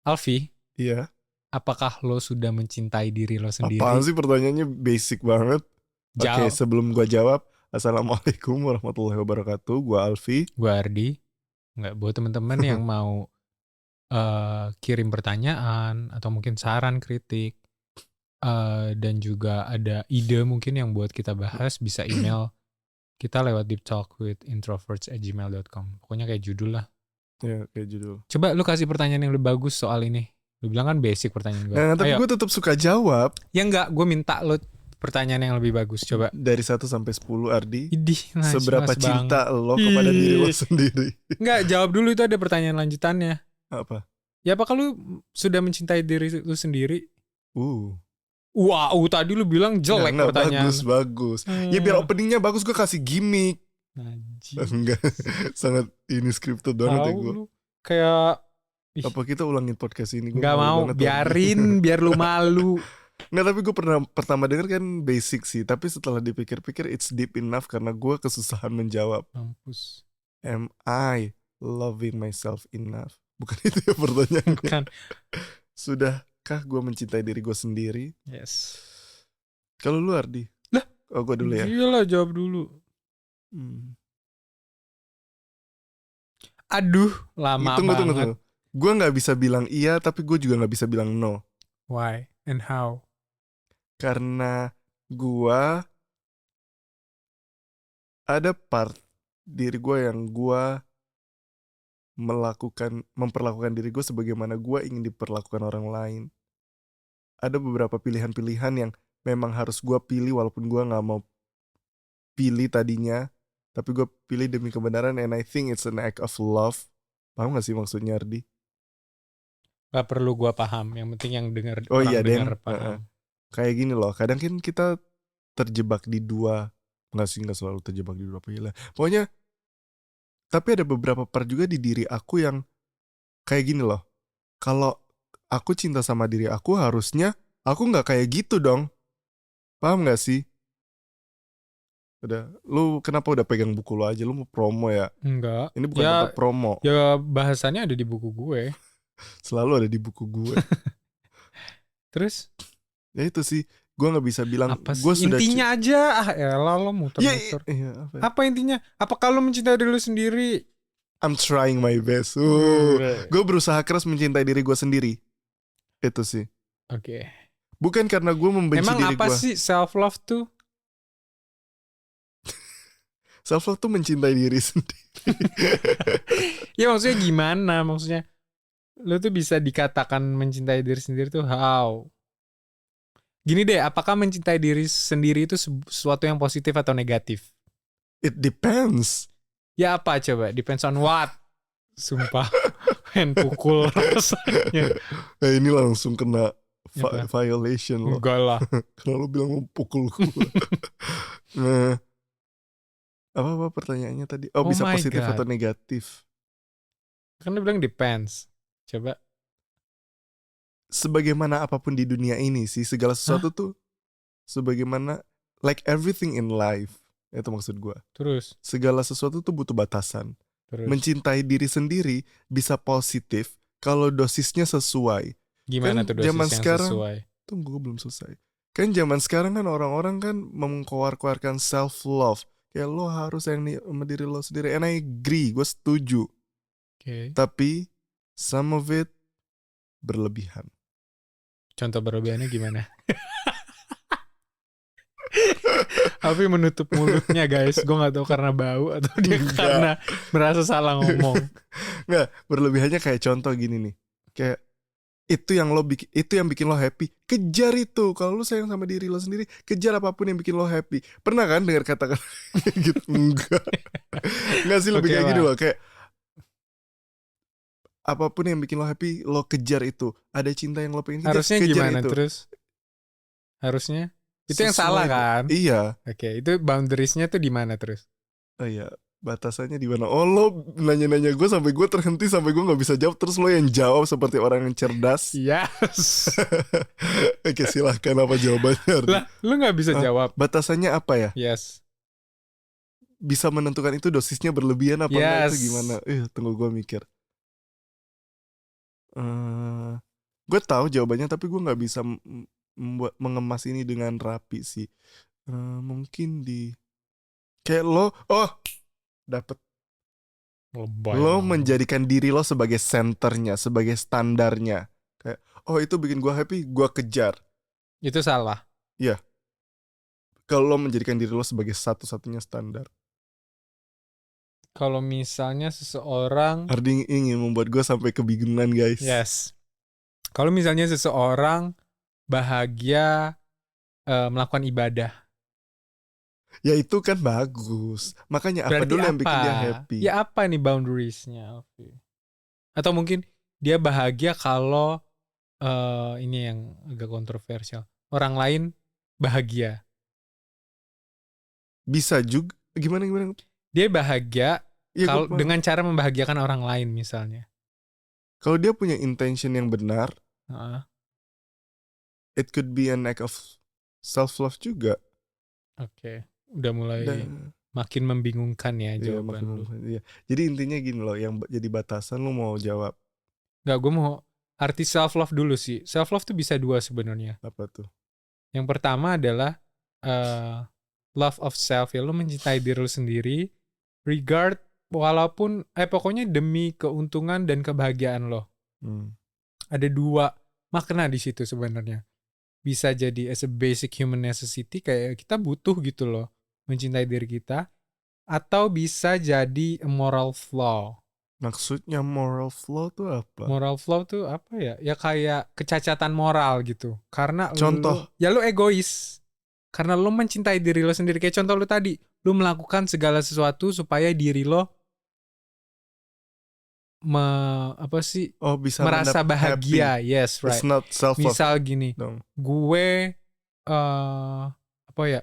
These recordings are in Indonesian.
Alfi, Iya. apakah lo sudah mencintai diri lo sendiri? Apaan sih pertanyaannya basic banget. Oke, Jawab. sebelum gua jawab, Assalamualaikum warahmatullahi wabarakatuh. Gua Alfi. Gue Ardi. Nggak, buat teman-teman yang mau kirim pertanyaan atau mungkin saran, kritik, dan juga ada ide mungkin yang buat kita bahas, bisa email kita lewat deeptalkwithintroverts@gmail.com. Pokoknya kayak judul lah. Ya, kayak judul. Coba lu kasih pertanyaan yang lebih bagus soal ini. Lu bilang kan basic pertanyaan gue. Nah, tapi Ayo. gue tetap suka jawab. Ya enggak, gue minta lu pertanyaan yang lebih bagus. Coba. Dari 1 sampai 10, Ardi. Idih, Seberapa cinta lo kepada diri lo sendiri? Enggak, jawab dulu, itu ada pertanyaan lanjutannya. Apa? Ya apakah lu sudah mencintai diri lu sendiri? Wow, tadi lu bilang jelek Nggak, pertanyaan. Bagus. Ya biar openingnya bagus, gue kasih gimmick. Enggak, sangat ini scripted banget ya gue. Kayak apa kita ulangin podcast ini? Gak mau, biarin biar lu malu. Nggak, tapi gue pertama denger kan basic sih, tapi setelah dipikir-pikir it's deep enough karena gue kesusahan menjawab. Mampus. Am I loving myself enough? Bukan itu ya pertanyaannya. Bukan. Sudahkah gue mencintai diri gue sendiri? Yes. Kalau lu, Ardi? Lah, oh gue dulu ya. Iyalah, jawab dulu. Aduh, lama banget. Gue nggak bisa bilang iya, tapi gue juga nggak bisa bilang no. Why and how? Karena gue ada part diri gue yang gue memperlakukan diri gue sebagaimana gue ingin diperlakukan orang lain. Ada beberapa pilihan-pilihan yang memang harus gue pilih walaupun gue nggak mau pilih tadinya, tapi gue pilih demi kebenaran, and I think it's an act of love. Paham gak sih maksudnya, Ardi? Gak perlu gue paham, yang penting yang dengar dengar paham. Kayak gini loh, kadang kan kita terjebak di dua, nggak selalu terjebak di dua pilihan. Pokoknya, tapi ada beberapa part juga di diri aku yang kayak gini loh. Kalau aku cinta sama diri aku, harusnya aku nggak kayak gitu dong. Paham gak sih? Udah, lu kenapa udah pegang buku lo aja? Lu mau promo ya? Enggak. Ini bukan tempat promo. Ya bahasannya ada di buku gue. Selalu ada di buku gue. Terus? Ya itu sih, gue nggak bisa bilang. Apa sih? Intinya aja. Elah lo muter-muter. Apa intinya? Apa kalau mencintai diri lu sendiri? I'm trying my best. Gue berusaha keras mencintai diri gue sendiri. Itu sih. Oke. Bukan karena gue membenci diri gue. Emang apa sih self love tuh? Self love tuh mencintai diri sendiri. Ya maksudnya gimana? Maksudnya lu tuh bisa dikatakan mencintai diri sendiri tuh how? Gini deh, apakah mencintai diri sendiri itu sesuatu yang positif atau negatif? It depends. Ya apa coba? Depends on what? Sumpah. Pengen pukul rasanya. Nah, ini langsung kena violation lo. Enggak lah. Karena lo bilang mau pukul gue. Nah, apa pertanyaannya tadi? Oh, bisa positif atau negatif? Kan dia bilang depends. Coba. Sebagaimana apapun di dunia ini sih, segala sesuatu tuh sebagaimana like everything in life. Itu maksud gue. Terus? Segala sesuatu tuh butuh batasan. Terus? Mencintai diri sendiri bisa positif kalau dosisnya sesuai. Gimana tuh dosis yang sesuai? Tunggu, gue belum selesai. Kan zaman sekarang kan orang-orang kan mengkoar-koarkan self love. Kayak lo harus yang sama diri lo sendiri. And I agree, gue setuju. Tapi some of it berlebihan. Contoh berlebihannya gimana? Tapi menutup mulutnya guys. Gue gak tahu karena bau atau dia karena merasa salah ngomong. Nggak, berlebihannya kayak contoh gini nih. Kayak itu yang bikin lo happy, kejar itu. Kalau lo sayang sama diri lo sendiri, kejar apapun yang bikin lo happy. Pernah kan dengar kata-kata gitu? Enggak sih, lebih kayak gini loh, kayak apapun yang bikin lo happy, lo kejar itu. Ada cinta yang lo pengen kejar, harusnya kejar gimana itu. Terus harusnya itu sesuai yang salah kan? Iya. Oke, itu boundariesnya tuh di mana terus? Oh iya, batasannya di mana? Oh, lo nanya-nanya gue sampai gue terhenti, sampai gue nggak bisa jawab, terus lo yang jawab seperti orang yang cerdas. Yes. Oke, silahkan apa jawabannya? Lah, lo nggak bisa jawab. Batasannya apa ya? Yes. Bisa menentukan itu dosisnya berlebihan apa enggak, itu gimana? Tunggu gue mikir. Gue tahu jawabannya tapi gue nggak bisa mengemas ini dengan rapi sih. Mungkin di kayak lo, dapet. Lebay Lo banget. menjadikan diri lo sebagai senternya, sebagai standarnya. Kayak, itu bikin gue happy, gue kejar. Itu salah. Iya. Kalau lo menjadikan diri lo sebagai satu-satunya standar. Kalau misalnya seseorang, Ardi ingin membuat gue sampai kebingungan, guys. yes. Kalau misalnya seseorang bahagia melakukan ibadah, Ya itu kan bagus. Makanya apa berarti dulu yang apa? bikin dia happy? Ya apa nih boundariesnya? Oke. Atau mungkin dia bahagia kalau ini yang agak kontroversial. Orang lain bahagia. Bisa juga. Gimana? Dia bahagia Iya, kalau dengan cara membahagiakan orang lain misalnya. kalau dia punya intention yang benar, it could be an act of self-love juga. Oke. Udah mulai makin membingungkan ya jawaban lu. Iya. Jadi intinya gini loh, yang jadi batasan lu mau jawab. Nggak, gue mau arti self-love dulu sih. Self-love tuh bisa dua sebenarnya. Apa tuh? Yang pertama adalah love of self, ya lu mencintai diri lu sendiri, regard walaupun pokoknya demi keuntungan dan kebahagiaan lo. Ada dua makna di situ sebenarnya. Bisa jadi as a basic human necessity, kayak kita butuh gitu loh mencintai diri kita, atau bisa jadi a moral flaw. Maksudnya moral flaw tuh apa? Moral flaw tuh apa ya? Ya kayak kecacatan moral gitu. Karena contoh, lu egois. Karena lu mencintai diri lo sendiri. Kayak contoh lu tadi, lu melakukan segala sesuatu supaya diri lo bisa merasa bahagia. happy. Yes, right. It's not self-love. Misal gini, gue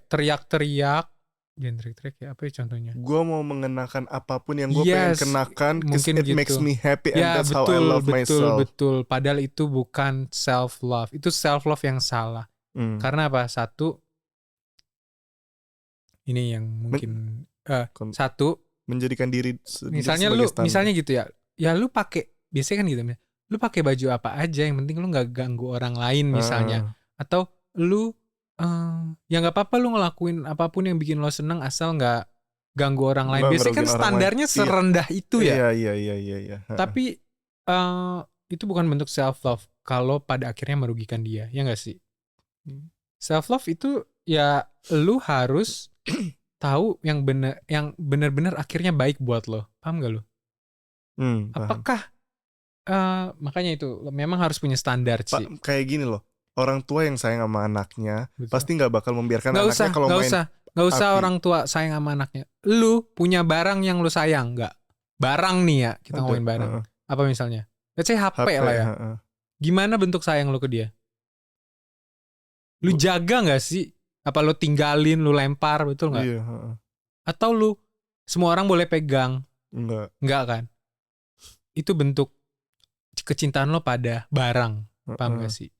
teriak-teriak, jangan teriak-teriak ya, apa ya contohnya? Gue mau mengenakan apapun yang gue pengen kenakan, mungkin it gitu. makes me happy and that's betul, how I love myself. Betul. Padahal itu bukan self-love. Itu self-love yang salah. Karena apa? Satu, ini yang mungkin satu, menjadikan diri misalnya lu standar. Misalnya gitu ya lu pakai, biasanya kan gitu, lu pakai baju apa aja, yang penting lu nggak ganggu orang lain misalnya, atau lu ya nggak apa-apa lu ngelakuin apapun yang bikin lo seneng asal nggak ganggu orang lain. Biasanya kan standarnya serendah itu ya. Iya. Tapi itu bukan bentuk self love kalau pada akhirnya merugikan dia, ya nggak sih? Self love itu ya lu harus tahu yang benar-benar akhirnya baik buat lo. Paham gak lo? Apakah makanya itu memang harus punya standar sih. Kayak gini loh, orang tua yang sayang sama anaknya pasti nggak bakal membiarkan anaknya kalau main. Nggak usah orang tua sayang sama anaknya. Lu punya barang yang lu sayang nggak? Barang nih ya, kita ngomongin barang. Apa misalnya? Let's say HP lah ya. Gimana bentuk sayang lu ke dia? Lu jaga nggak sih? Apa lu tinggalin, lu lempar, betul nggak? Iya. Atau lu semua orang boleh pegang? Enggak kan? Itu bentuk kecintaan lo pada barang. Paham gak sih?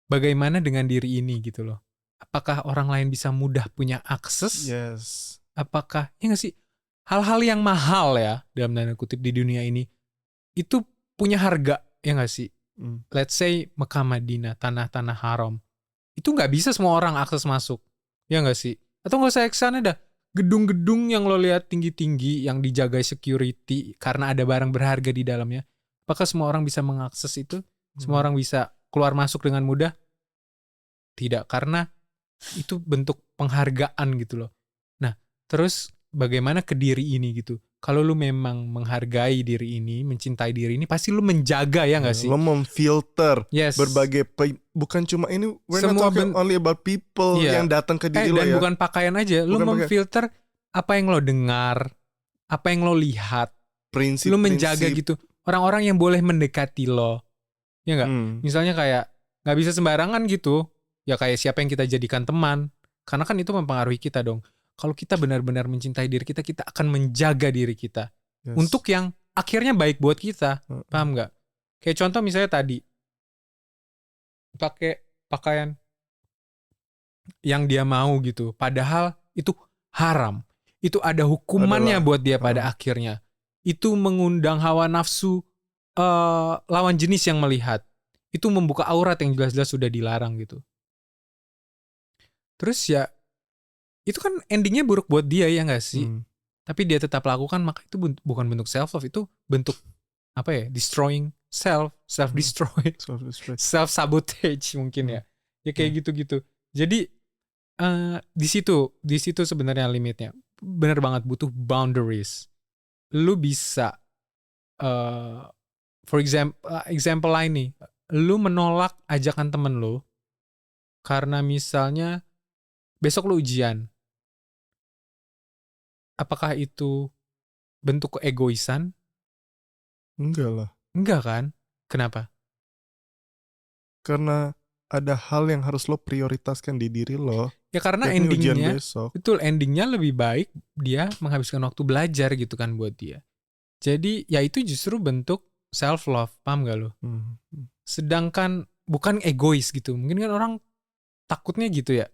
Bagaimana dengan diri ini gitu loh? Apakah orang lain bisa mudah punya akses? Yes. Apakah, ya gak sih? Hal-hal yang mahal ya, dalam tanda kutip di dunia ini, itu punya harga, ya gak sih? Let's say Mekah Madinah, tanah-tanah haram. Itu gak bisa semua orang akses masuk. Ya gak sih? Atau gak usah kesana dah. Gedung-gedung yang lo lihat tinggi-tinggi, yang dijaga security, karena ada barang berharga di dalamnya. Apakah semua orang bisa mengakses itu? Semua orang bisa keluar masuk dengan mudah? Tidak, karena itu bentuk penghargaan gitu loh. Nah, terus bagaimana ke diri ini gitu? Kalau lu memang menghargai diri ini, mencintai diri ini, pasti lu menjaga, ya gak sih? Lu memfilter berbagai bukan cuma ini, we're not talking only about people yang datang ke diri lo ya. Dan bukan pakaian aja, lu memfilter apa yang lo dengar, apa yang lo lihat. Lu menjaga gitu. Orang-orang yang boleh mendekati lo. Ya gak? Misalnya kayak gak bisa sembarangan gitu. Ya kayak siapa yang kita jadikan teman. Karena kan itu mempengaruhi kita dong. Kalau kita benar-benar mencintai diri kita, kita akan menjaga diri kita. Yes. Untuk yang akhirnya baik buat kita. Paham gak? Kayak contoh misalnya tadi. Pakai pakaian yang dia mau gitu. Padahal itu haram. Itu ada hukumannya buat dia pada akhirnya. Itu mengundang hawa nafsu lawan jenis yang melihat. itu membuka aurat yang jelas-jelas sudah dilarang gitu. Terus ya itu kan endingnya buruk buat dia ya nggak sih? Tapi dia tetap lakukan, maka itu bukan bentuk self love, itu bentuk apa ya? Destroying self destroy, Self-respect. self sabotage mungkin ya. Ya kayak gitu-gitu. Jadi di situ sebenarnya limitnya. Bener banget butuh boundaries. Lu bisa for example lain nih, lu menolak ajakan temen lu karena misalnya besok lu ujian. Apakah itu bentuk keegoisan? Enggak lah. Enggak kan? Kenapa? Karena ada hal yang harus lo prioritaskan di diri lo, Ya karena yakni ujian endingnya, besok. betul, endingnya lebih baik dia menghabiskan waktu belajar gitu kan buat dia. Jadi ya itu justru bentuk self love, paham gak lo? Sedangkan bukan egois gitu. Mungkin kan orang takutnya gitu ya.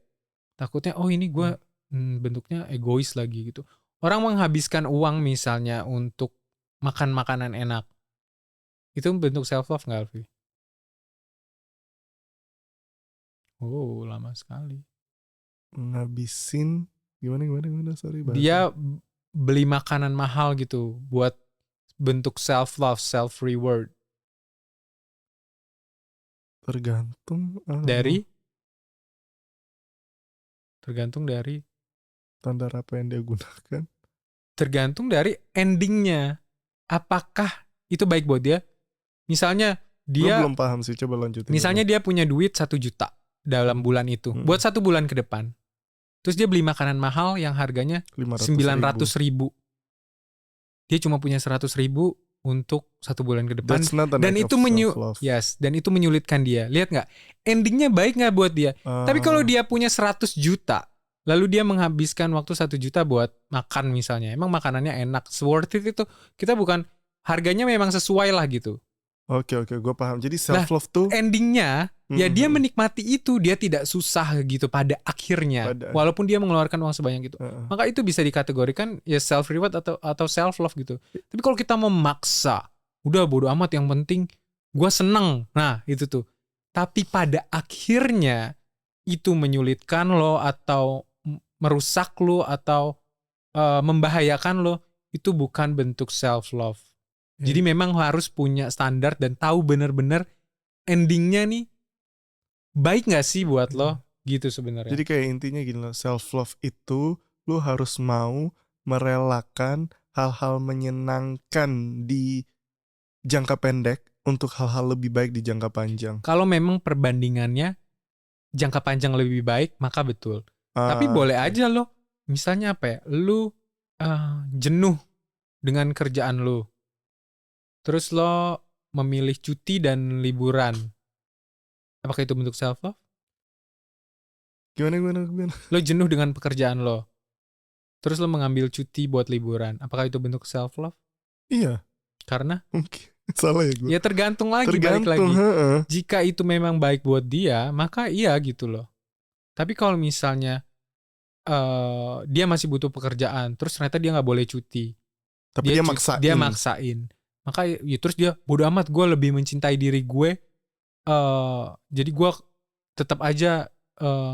Takutnya oh ini gue bentuknya egois lagi gitu. Orang menghabiskan uang misalnya untuk makan makanan enak. Itu bentuk self love gak, Alfi? Oh, lama sekali. Ngabisin gimana sorry bahasa. Dia beli makanan mahal gitu buat bentuk self love, self reward. Tergantung Dari standar apa yang dia gunakan. tergantung dari endingnya. Apakah itu baik buat dia? Misalnya Gue dia belum paham sih, coba lanjutin misalnya dulu. dia punya duit 1 juta dalam bulan itu buat 1 bulan ke depan. Terus dia beli makanan mahal yang harganya 900 ribu. Dia cuma punya 100 ribu untuk 1 bulan ke depan. That's not an Dan act itu of self-love. dan itu menyulitkan dia. Lihat nggak? Endingnya baik nggak buat dia? Tapi kalau dia punya 100 juta, lalu dia menghabiskan waktu 1 juta buat makan misalnya. Emang makanannya enak, worth it itu. Kita bukan, harganya memang sesuai lah gitu. Oke, gue paham. Jadi self-love tuh endingnya ya dia menikmati itu, dia tidak susah gitu pada akhirnya, walaupun dia mengeluarkan uang sebanyak itu. Maka itu bisa dikategorikan ya self reward atau self love gitu. Tapi kalau kita memaksa, udah bodo amat, yang penting gue seneng, nah itu tuh. Tapi pada akhirnya itu menyulitkan lo atau merusak lo atau membahayakan lo, itu bukan bentuk self love. Jadi memang harus punya standar dan tahu bener-bener endingnya nih baik gak sih buat lo gitu sebenarnya. Jadi kayak intinya gini loh, self love itu lo harus mau merelakan hal-hal menyenangkan di jangka pendek untuk hal-hal lebih baik di jangka panjang. Kalau memang perbandingannya jangka panjang lebih baik, maka betul. Tapi boleh aja lo, misalnya apa ya, lo jenuh dengan kerjaan lo, terus lo memilih cuti dan liburan. Apakah itu bentuk self love? Gimana? Lo jenuh dengan pekerjaan lo, terus lo mengambil cuti buat liburan. Apakah itu bentuk self love? Iya. Karena? Mungkin. Salah ya gue. Ya tergantung lagi, balik lagi. Jika itu memang baik buat dia, maka iya gitu loh. Tapi kalau misalnya dia masih butuh pekerjaan, terus ternyata dia nggak boleh cuti. Tapi dia maksain. Maka ya terus dia bodo amat, gue lebih mencintai diri gue. Jadi gue tetap aja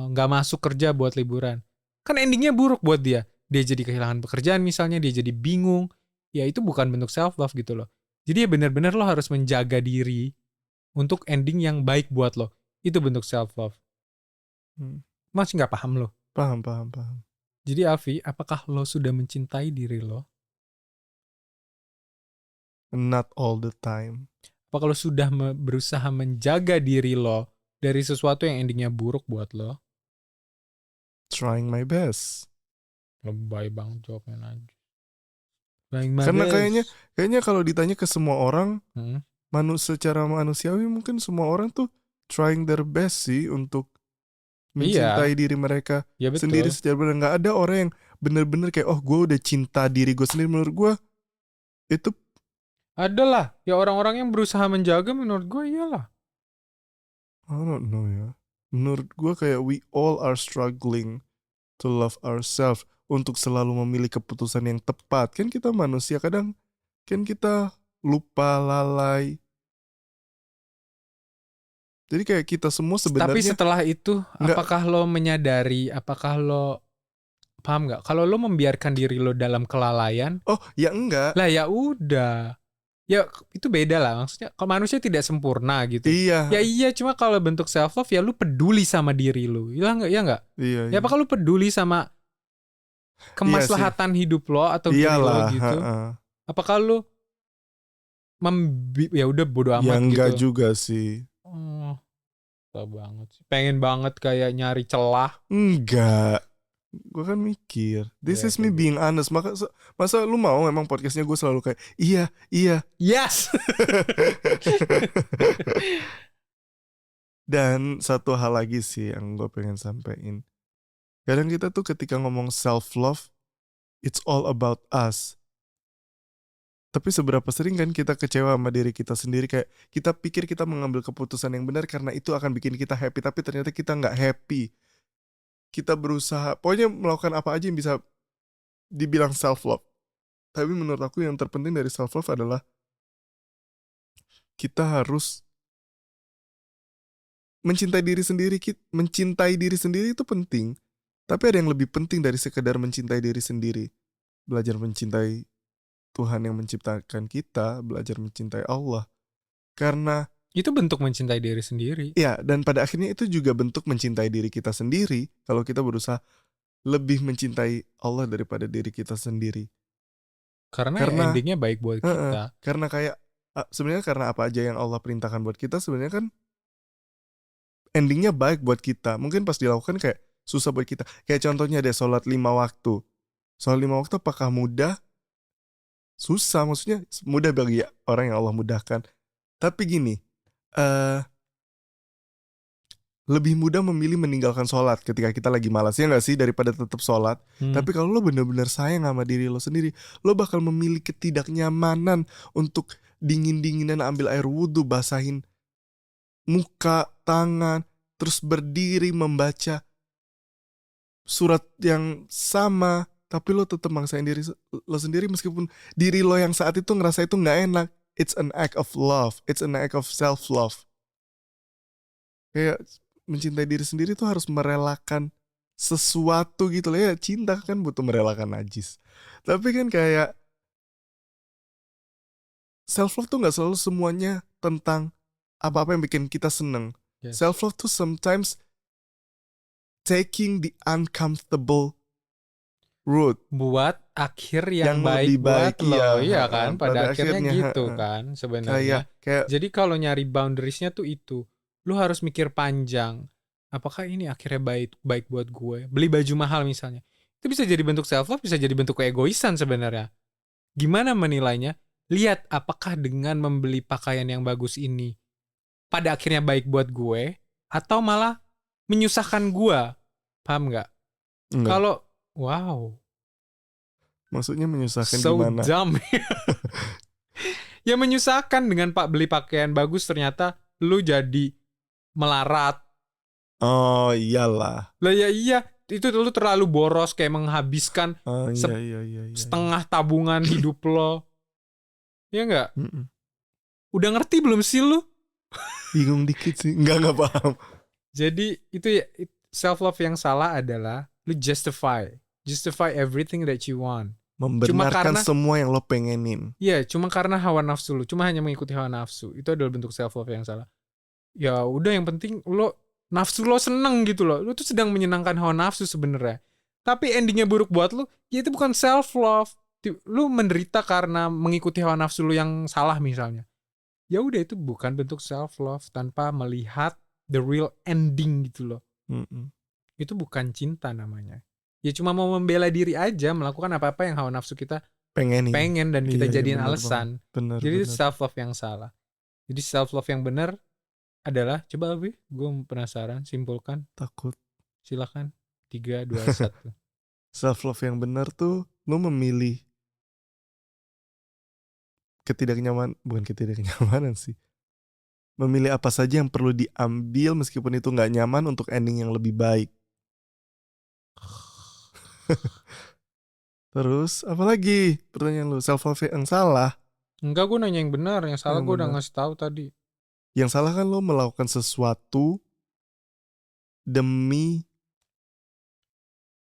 nggak masuk kerja buat liburan. Kan endingnya buruk buat dia. Dia jadi kehilangan pekerjaan misalnya, dia jadi bingung. Ya itu bukan bentuk self love gitu loh. Jadi ya benar-benar lo harus menjaga diri untuk ending yang baik buat lo. Itu bentuk self love. Masih nggak paham lo? Paham. Jadi Alfi, apakah lo sudah mencintai diri lo? Not all the time. Apakah lo sudah berusaha menjaga diri lo dari sesuatu yang endingnya buruk buat lo? Trying my best. Lebay bang jawabnya aja. Karena kayaknya kalau ditanya ke semua orang, secara manusiawi mungkin semua orang tuh trying their best sih untuk mencintai diri mereka sendiri secara benar. Nggak ada orang yang bener-bener kayak gue udah cinta diri gue sendiri. Menurut gue itu adalah ya orang-orang yang berusaha menjaga, menurut gue iyalah. I don't know ya. Menurut gue kayak we all are struggling to love ourselves, untuk selalu memilih keputusan yang tepat. Kan kita manusia, kadang kan kita lupa, lalai. Jadi kayak kita semua Tapi sebenarnya setelah itu, nggak. apakah lo menyadari, apakah lo paham nggak? Kalau lo membiarkan diri lo dalam kelalaian, Oh ya enggak. lah ya udah. Ya itu beda lah, maksudnya kalau manusia tidak sempurna gitu. Ya Iya, iya, cuma kalau bentuk self love ya lu peduli sama diri lu. Ya enggak? Ya enggak? iya, Ya iya. apakah lu peduli sama Iya sih. kemaslahatan hidup lo atau diri lo Iyalah, gitu? heeh. Apakah lu ya udah bodo Ya amat enggak gitu. juga sih. Oh, susah banget sih. Pengen banget kayak nyari celah. Enggak. Gue kan mikir, this Ya is me kayak gitu. being honest. Masa lu mau emang podcastnya gue selalu kayak iya, iya. Yes. Dan satu hal lagi sih yang gue pengen sampein. Kadang kita tuh ketika ngomong self love, it's all about us. Tapi seberapa sering kan kita kecewa sama diri kita sendiri, kayak kita pikir kita mengambil keputusan yang benar karena itu akan bikin kita happy, tapi ternyata kita nggak happy. Kita berusaha, pokoknya melakukan apa aja yang bisa dibilang self love. Tapi menurut aku yang terpenting dari self love adalah kita harus mencintai diri sendiri. Mencintai diri sendiri itu penting, tapi ada yang lebih penting dari sekedar mencintai diri sendiri. Belajar mencintai Tuhan yang menciptakan kita, belajar mencintai Allah. Karena Itu bentuk mencintai diri sendiri. ya, dan pada akhirnya itu juga bentuk mencintai diri kita sendiri kalau kita berusaha lebih mencintai Allah daripada diri kita sendiri. Karena ya Karena endingnya baik buat kita. karena kayak sebenarnya karena apa aja yang Allah perintahkan buat kita sebenarnya kan endingnya baik buat kita. Mungkin pas dilakukan kayak susah buat kita. Kayak contohnya deh sholat 5 waktu. Sholat 5 waktu apakah mudah? Susah, maksudnya mudah bagi orang yang Allah mudahkan. Tapi gini, lebih mudah memilih meninggalkan sholat ketika kita lagi malas, ya nggak sih, daripada tetap sholat. Tapi kalau lo bener-bener sayang sama diri lo sendiri, lo bakal memilih ketidaknyamanan untuk dingin-dinginan ambil air wudhu, basahin muka, tangan, terus berdiri membaca surat yang sama, tapi lo tetap maksain diri lo sendiri meskipun diri lo yang saat itu ngerasa itu nggak enak. It's an act of love, it's an act of self love. Kayak mencintai diri sendiri tuh harus merelakan sesuatu gitu loh ya. Cinta kan butuh merelakan najis. Tapi kan kayak self love tuh nggak selalu semuanya tentang apa-apa yang bikin kita seneng. Yes. Self love tuh sometimes taking the uncomfortable route Buat akhir yang lebih baik buat lo, iya kan? Pada akhirnya gitu ha-ha. kan sebenarnya. Kayak Jadi kalau nyari boundariesnya tuh itu, lu harus mikir panjang. Apakah ini akhirnya baik buat gue? Beli baju mahal misalnya, itu bisa jadi bentuk self love, bisa jadi bentuk keegoisan sebenarnya. Gimana menilainya? Lihat apakah dengan membeli pakaian yang bagus ini pada akhirnya baik buat gue, atau malah menyusahkan gue. Paham nggak? enggak. Kalau wow, Maksudnya menyusahkan so gimana? dumb. Ya menyusahkan dengan beli pakaian bagus ternyata lu jadi melarat. Oh iyalah. Lah ya iya, itu lu terlalu boros kayak menghabiskan Oh iya. setengah tabungan hidup lo. Ya enggak? Mm-mm. Udah ngerti belum sih lu? Bingung dikit sih. Enggak paham. Jadi itu ya, self love yang salah adalah lu justify everything that you want. Membenarkan karena- semua yang lo pengenin. Iya, cuma karena hawa nafsu lu, cuma hanya mengikuti hawa nafsu. Itu adalah bentuk self love yang salah. Ya udah, yang penting lo nafsu lo seneng gitu loh. Lo tuh sedang menyenangkan hawa nafsu sebenarnya. Tapi endingnya buruk buat lo, ya itu bukan self love. Lo menderita karena mengikuti hawa nafsu lo yang salah misalnya. Ya udah, itu bukan bentuk self love tanpa melihat the real ending gitu loh. Mm-mm. Itu bukan cinta namanya. Ya cuma mau membela diri aja, melakukan apa-apa yang hawa nafsu kita pengen dan kita Iya, jadiin bener alasan. Bener. Jadi itu self love yang salah. Jadi self love yang benar adalah, coba Abi, gue penasaran, simpulkan. Takut. Silakan. 3, 2, 1. Self love yang benar tuh lo memilih bukan ketidaknyamanan sih. Memilih apa saja yang perlu diambil meskipun itu nggak nyaman untuk ending yang lebih baik. Terus apa lagi pertanyaan lu? Self love yang salah. Enggak, gue nanya yang benar. Yang salah Yang gue udah benar. ngasih tahu tadi. Yang salah kan lo melakukan sesuatu demi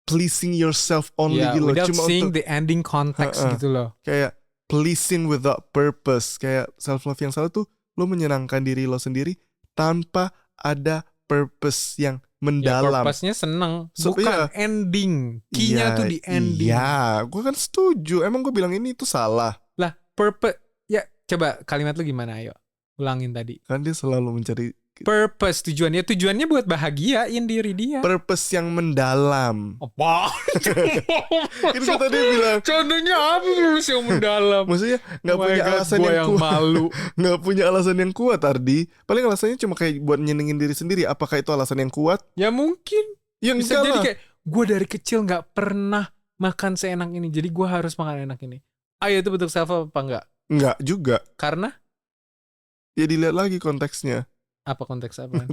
pleasing yourself only Ya, gitu loh. without Cuma seeing untuk the ending context Heeh. gitu loh. kayak pleasing without purpose. Kayak self love yang salah tuh lo menyenangkan diri lo sendiri tanpa ada purpose yang Ya mendalam. purpose-nya seneng, So, bukan iya. ending. Key-nya tuh Iya, di ending. iya, gue kan setuju. Emang gue bilang ini tuh salah. Lah, purpose, ya coba kalimat lu gimana, ayo. Ulangin tadi. Kan dia selalu mencari Purpose, tujuannya buat bahagiain diri dia. purpose yang mendalam. Apa? Kan gue tadi bilang, Contohnya apa purpose yang mendalam? maksudnya nggak Oh my punya God, alasan gua yang yang kuat. malu. Nggak punya alasan yang kuat, Ardi. Paling alasannya cuma kayak buat nyenengin diri sendiri. Apakah itu alasan yang kuat? Ya mungkin. Ya Bisa enggak jadi lah. kayak, gue dari kecil gak pernah makan seenak ini. Jadi gue harus makan enak ini. Ayo itu bentuk self love apa enggak? Enggak juga. Karena? Ya dilihat lagi konteksnya. Apa konteks apaan?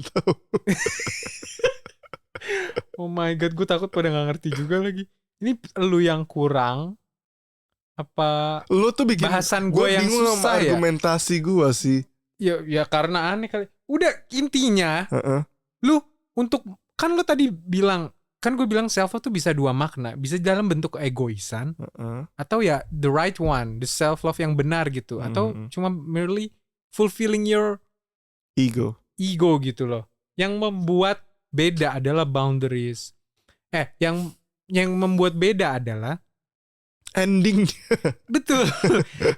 Oh my God, gue takut pada gak ngerti juga lagi. Ini lu yang kurang apa Lu tuh bikin bahasan gue gue yang bingung sama susah ya? argumentasi gue sih. Ya karena aneh kali. Udah intinya Heeh. lu untuk, kan lu tadi bilang, kan gue bilang self love tuh bisa dua makna, bisa dalam bentuk egoisan Heeh. atau ya the right one, the self love yang benar gitu, atau cuma merely fulfilling your Ego. gitu loh. Yang membuat beda adalah boundaries. Yang membuat beda adalah Ending. betul.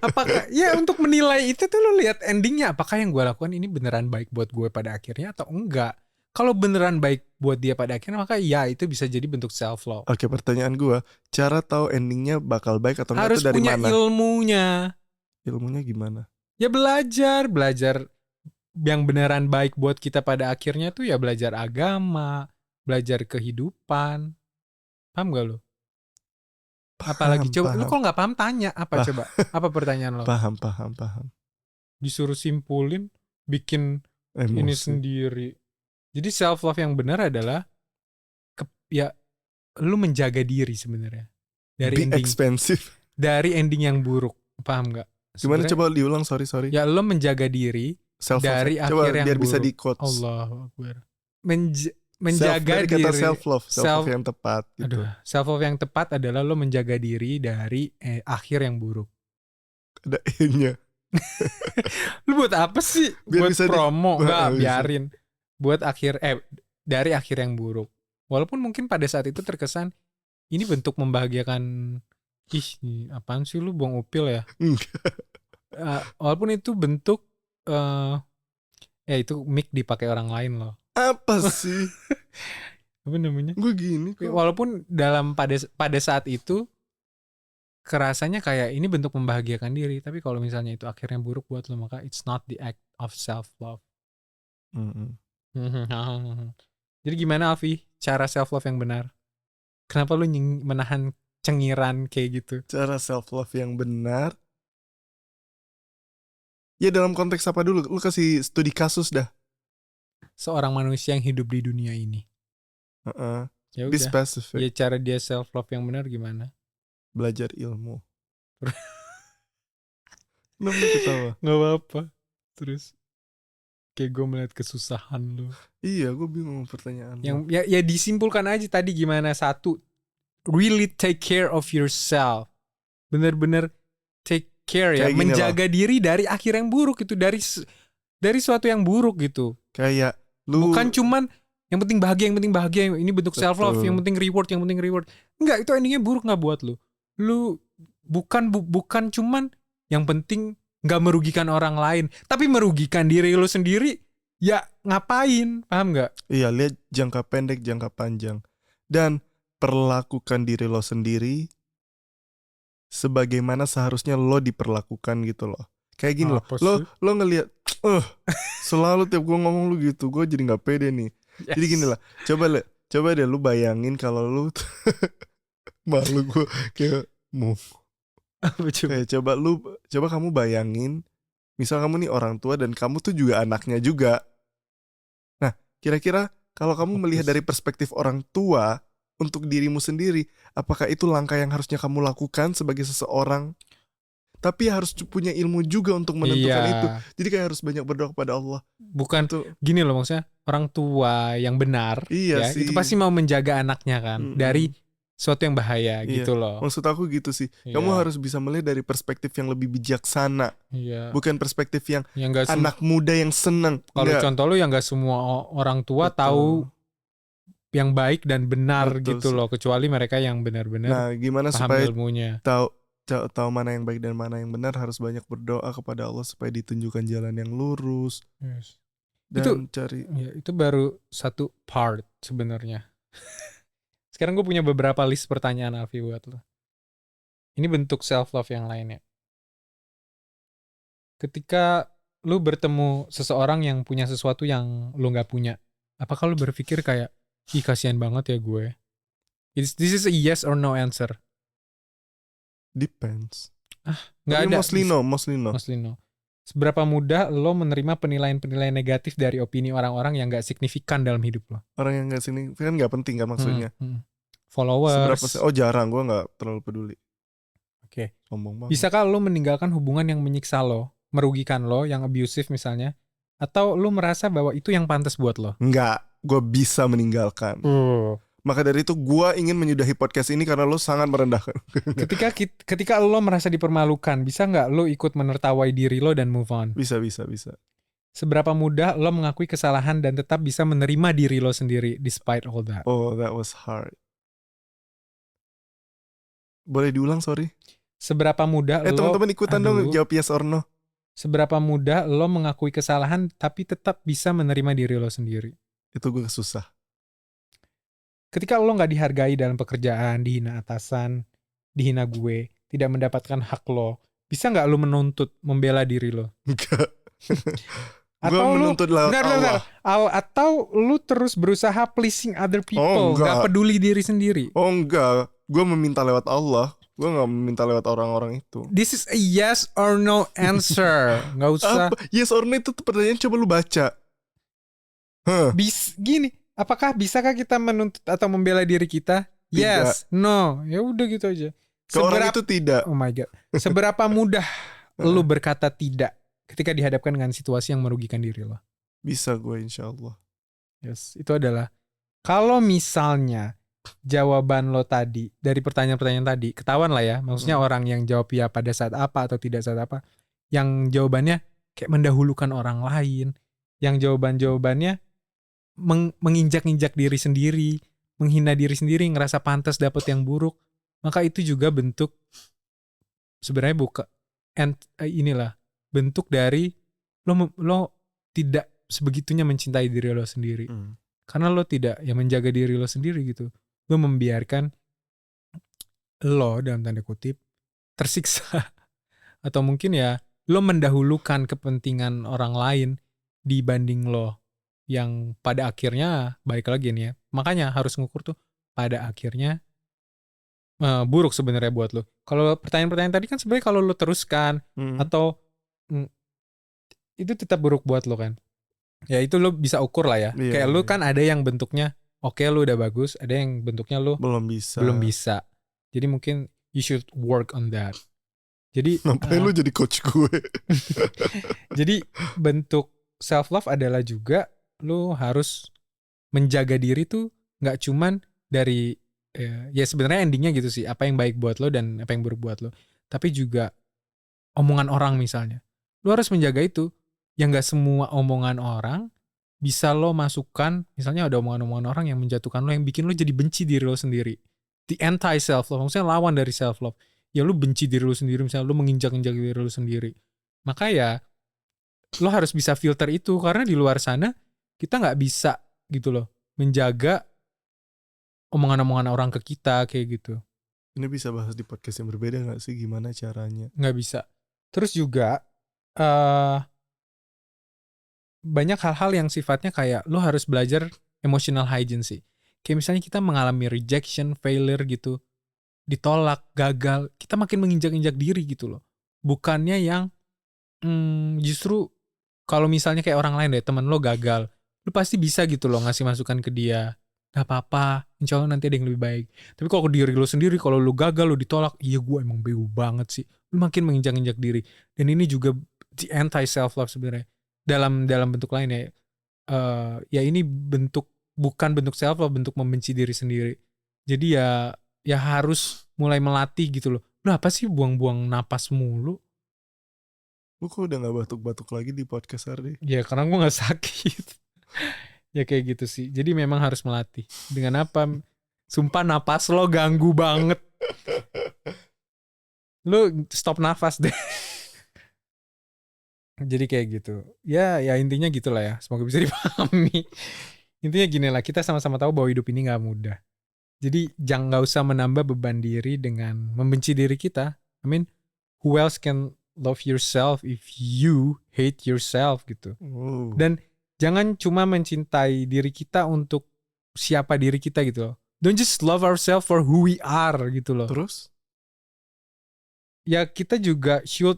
Apakah ya untuk menilai itu tuh lo lihat endingnya, apakah yang gue lakukan ini beneran baik buat gue pada akhirnya atau enggak. Kalau beneran baik buat dia pada akhirnya, maka ya itu bisa jadi bentuk self love. Oke, pertanyaan gue, cara tahu endingnya bakal baik atau enggak Harus itu dari punya mana? ilmunya. Ilmunya gimana? Ya belajar yang beneran baik buat kita pada akhirnya tuh ya belajar agama, belajar kehidupan. Paham gak lo? Apalagi coba lu kalau nggak paham tanya apa coba? Apa pertanyaan lo? Paham. Disuruh simpulin, bikin ini Emosi. sendiri. Jadi self love yang benar adalah ya lu menjaga diri sebenarnya dari Be ending expensive. dari ending yang buruk. Paham nggak? Gimana Sebenarnya, coba diulang, sorry. ya lu menjaga diri Self dari coba akhir yang biar buruk. bisa di quotes. Allahu Akbar. Menjaga Dari kata diri. self love yang tepat gitu. Aduh, self love yang tepat adalah lo menjaga diri dari akhir yang buruk. Ada E-nya. Lu buat apa sih? Biar Buat bisa promo? Enggak, bisa. biarin. Buat dari akhir yang buruk. Walaupun mungkin pada saat itu terkesan ini bentuk membahagiakan. Ih, apaan sih lu buang upil ya? Enggak. Walaupun itu bentuk itu mic dipakai orang lain loh. Apa sih? Apa namanya? Gue gini kok. Walaupun pada saat itu kerasanya kayak ini bentuk membahagiakan diri, tapi kalau misalnya itu akhirnya buruk buat lo, maka it's not the act of self love. Jadi gimana Alfi cara self love yang benar? Kenapa lu menahan cengiran kayak gitu? Cara self love yang benar, ya dalam konteks apa dulu? Lu kasih studi kasus dah. Seorang manusia yang hidup di dunia ini. Ya Be udah. specific. Ya cara dia self love yang benar gimana? Belajar ilmu. Kenapa ketawa? Gak apa-apa. Terus kayak gue melihat kesusahan lu. Iya, gue bingung pertanyaan yang ya disimpulkan aja tadi gimana. Satu, really take care of yourself. Bener-bener take care ya. Menjaga diri dari akhir yang buruk itu, dari suatu yang buruk gitu. Kayak lu bukan cuman yang penting bahagia, ini bentuk self love, yang penting reward. Enggak, itu endingnya buruk nggak buat lu. Lu bukan cuman yang penting nggak merugikan orang lain, tapi merugikan diri lu sendiri. Ya ngapain? Paham nggak? Iya, lihat jangka pendek, jangka panjang, dan perlakukan diri lo sendiri sebagaimana seharusnya lo diperlakukan gitu loh. Kayak gini lo ngelihat, selalu tiap gue ngomong lu gitu, gue jadi nggak pede nih. Yes. Jadi gini lah, coba deh lu bayangin kalau lu malu gue kayak mau. Kayak coba kamu bayangin, misal kamu nih orang tua dan kamu tuh juga anaknya juga. Nah, kira-kira kalau kamu melihat dari perspektif orang tua untuk dirimu sendiri, apakah itu langkah yang harusnya kamu lakukan sebagai seseorang? tapi harus punya ilmu juga untuk menentukan itu. Iya. Jadi kayak harus banyak berdoa kepada Allah. Bukan Itu gini loh, maksudnya orang tua yang benar iya ya sih. itu pasti mau menjaga anaknya kan dari suatu yang bahaya Iya. gitu loh. Maksud aku gitu sih. Kamu Iya. harus bisa melihat dari perspektif yang lebih bijaksana, Iya. bukan perspektif yang Yang anak muda yang seneng. kalau Nggak. contoh lu yang nggak semua orang tua Betul. tahu yang baik dan benar Betul gitu sih. loh, kecuali mereka yang benar-benar Nah, gimana paham supaya ilmunya. tahu mana yang baik dan mana yang benar, harus banyak berdoa kepada Allah supaya ditunjukkan jalan yang lurus Yes. dan cari. Ya, itu baru satu part sebenarnya. Sekarang gue punya beberapa list pertanyaan Alfi buat lo. Ini bentuk self love yang lainnya. Ketika lu bertemu seseorang yang punya sesuatu yang lu nggak punya, apakah lu berpikir kayak, ih kasihan banget ya gue? This is a yes or no answer. Depends. Nggak Tapi ada. mostly no. Seberapa mudah lo menerima penilaian-penilaian negatif dari opini orang-orang yang nggak signifikan dalam hidup lo? Orang yang nggak sini kan nggak penting kan maksudnya. Followers. Seberapa? Oh jarang, gue nggak terlalu peduli. Oke. Sombong banget. Bisakah lo meninggalkan hubungan yang menyiksa lo, merugikan lo, yang abusive misalnya, atau lo merasa bahwa itu yang pantas buat lo? Nggak, gue bisa meninggalkan. Maka dari itu gue ingin menyudahi podcast ini karena lo sangat merendahkan. Ketika lo merasa dipermalukan, bisa nggak lo ikut menertawai diri lo dan move on? Bisa. Seberapa mudah lo mengakui kesalahan dan tetap bisa menerima diri lo sendiri despite all that? Oh, that was hard. Boleh diulang, sorry. Seberapa mudah lo... teman-teman ikutan dong jawab yes or no. Seberapa mudah lo mengakui kesalahan tapi tetap bisa menerima diri lo sendiri? Itu gue susah. Ketika lo gak dihargai dalam pekerjaan, dihina atasan, dihina gue, tidak mendapatkan hak lo, bisa gak lo menuntut, membela diri lo? Enggak. Gue menuntut lewat Allah. Atau lo terus berusaha pleasing other people, gak peduli diri sendiri? Oh enggak, gue meminta lewat Allah. Gue gak meminta lewat orang-orang itu. This is a yes or no answer. Gak usah. Yes or no itu pertanyaan, coba lu baca. Gini, apakah bisakah kita menuntut atau membela diri kita? Tidak. Yes, no. Ya udah gitu aja. Orang itu tidak. Oh my god. Seberapa mudah lu berkata tidak ketika dihadapkan dengan situasi yang merugikan diri lo? Bisa gue, insya Allah. Yes, itu adalah kalau misalnya jawaban lo tadi dari pertanyaan-pertanyaan tadi ketahuan lah ya, maksudnya orang yang jawab ya pada saat apa atau tidak saat apa, yang jawabannya kayak mendahulukan orang lain, yang jawabannya menginjak-injak diri sendiri, menghina diri sendiri, ngerasa pantas dapat yang buruk, maka itu juga bentuk sebenarnya inilah bentuk dari lo tidak sebegitunya mencintai diri lo sendiri. Karena lo tidak menjaga diri lo sendiri gitu. Lo membiarkan lo dalam tanda kutip tersiksa. Atau mungkin ya lo mendahulukan kepentingan orang lain dibanding lo. Yang pada akhirnya balik lagi nih ya. Makanya harus ngukur tuh pada akhirnya buruk sebenarnya buat lo. Kalau pertanyaan-pertanyaan tadi kan sebenarnya kalau lo teruskan atau itu tetap buruk buat lo kan. Ya itu lo bisa ukur lah ya. Kayak lo kan ada yang bentuknya oke, lo udah bagus, ada yang bentuknya lo belum bisa. Jadi mungkin you should work on that. Jadi ngapain lo jadi coach gue? Jadi bentuk self love adalah juga lo harus menjaga diri tuh nggak cuman dari ya sebenarnya endingnya gitu sih, apa yang baik buat lo dan apa yang buruk buat lo, tapi juga omongan orang misalnya. Lo harus menjaga itu. Yang gak semua omongan orang bisa lo masukkan, misalnya ada omongan-omongan orang yang menjatuhkan lo, yang bikin lo jadi benci diri lo sendiri. The anti-self-love, maksudnya lawan dari self-love. Ya lo benci diri lo sendiri, misalnya lo menginjak-injak diri lo sendiri. Maka ya, lo harus bisa filter itu, karena di luar sana, kita gak bisa gitu loh, menjaga omongan-omongan orang ke kita, kayak gitu. Ini bisa bahas di podcast yang berbeda gak sih, gimana caranya? Gak bisa. Terus juga, banyak hal-hal yang sifatnya kayak lo harus belajar emotional hygiene sih. Kayak misalnya kita mengalami rejection, failure gitu, ditolak, gagal, kita makin menginjak-injak diri gitu loh. Bukannya yang justru kalau misalnya kayak orang lain deh, temen lo gagal, lo pasti bisa gitu loh ngasih masukan ke dia. Gak apa-apa, insya Allah nanti ada yang lebih baik. Tapi kalau ke diri lu sendiri, kalau lu gagal, lu ditolak, iya gue emang bego banget sih. Lu makin menginjak-injak diri. Dan ini juga the anti self love sebenarnya. Dalam bentuk lain ya. Ya ini bukan bentuk self love, bentuk membenci diri sendiri. Jadi ya harus mulai melatih gitu loh. Lu apa sih buang-buang napas mulu? Lu kok udah gak batuk-batuk lagi di podcast Ardi? Ya karena gue gak sakit. Ya kayak gitu sih. Jadi memang harus melatih. Dengan apa? Sumpah napas lo ganggu banget. Lu stop nafas deh. Jadi kayak gitu. Ya intinya gitulah ya. Semoga bisa dipahami. Intinya gini lah, kita sama-sama tahu bahwa hidup ini gak mudah. Jadi nggak usah menambah beban diri dengan membenci diri kita. I mean, who else can love yourself if you hate yourself gitu. Dan jangan cuma mencintai diri kita untuk siapa diri kita gitu loh. Don't just love ourselves for who we are gitu loh. Terus? Ya kita juga should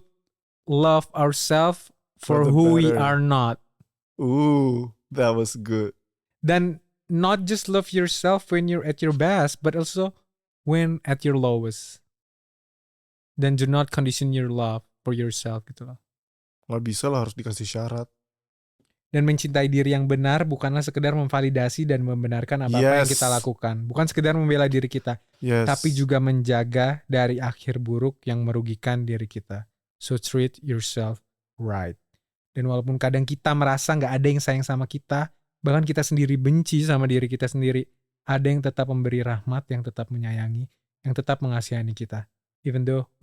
love ourselves for who we are not. That was good. Dan not just love yourself when you're at your best, but also when at your lowest. Dan do not condition your love for yourself gitu loh. Gak bisa lah, harus dikasih syarat. Dan mencintai diri yang benar bukanlah sekedar memvalidasi dan membenarkan apa-apa yang kita lakukan. Bukan sekedar membela diri kita. Tapi juga menjaga dari akhir buruk yang merugikan diri kita. So treat yourself right. Dan walaupun kadang kita merasa gak ada yang sayang sama kita, bahkan kita sendiri benci sama diri kita sendiri, ada yang tetap memberi rahmat, yang tetap menyayangi, yang tetap mengasihani kita. Even though